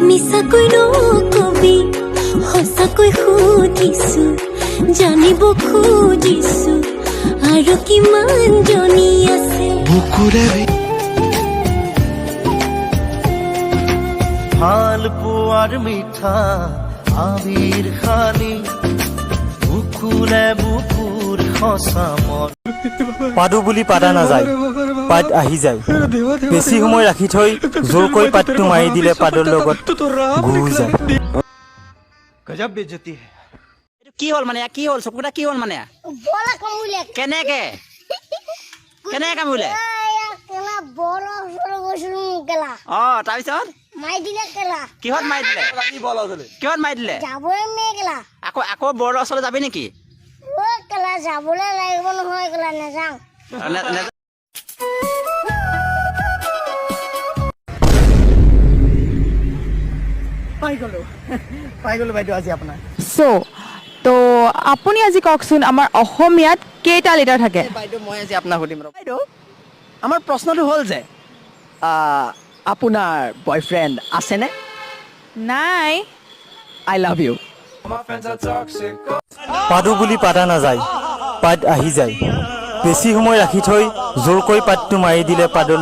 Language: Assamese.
মিছাকৈ নকবি সঁচাকৈ সুধিছো জানিব খুজিছো আৰু কিমান জনী আছে বুকুৰে ভাল পোৱাৰ মিঠা আবিৰ খানি বুকুৰে বুকুৰ সঁচা মন পাদু বুলি পাদা নাযায় পাত আহি যায় বেছি সময় ৰাখি থৈ জোৰকৈ পাতটো মাৰি দিলে পাদৰ লগত ঘূৰি যায় গজব বেজতি কি হল মানে কি হল চকুটা কি হল মানে বলা কামুলে কেনেকে কামুলে কেলা বড় সৰু গছৰু কেলা তাৰপিছত মাই দিলে কেলা কিহত মাৰি দিলে কিহত মাৰি দিলে যাবই মে কেলা আকৌ বৰ ওচৰলৈ যাবি নেকি ও কেলা যাবলৈ লাগিব নহয় কেলা নাযাওঁ পাই গলো বাইদেউ আজি আপোনাৰ তো আপুনি আজি কওকচোন আমাৰ অসমীয়াত কেইটা লিটাৰ থাকে বাইদেউ মই আজি আপোনাক সুধিম বাইদেউ আমাৰ প্ৰশ্নটো হ'ল যে আপোনাৰ বয়ফ্ৰেণ্ড আছেনে নাই আই লাভ ইউ পাদু বুলি পাদা নাযায় পাত আহি যায় বেছি সময় ৰাখি থৈ জোৰকৈ পাতটো মাৰি দিলে পাদৰ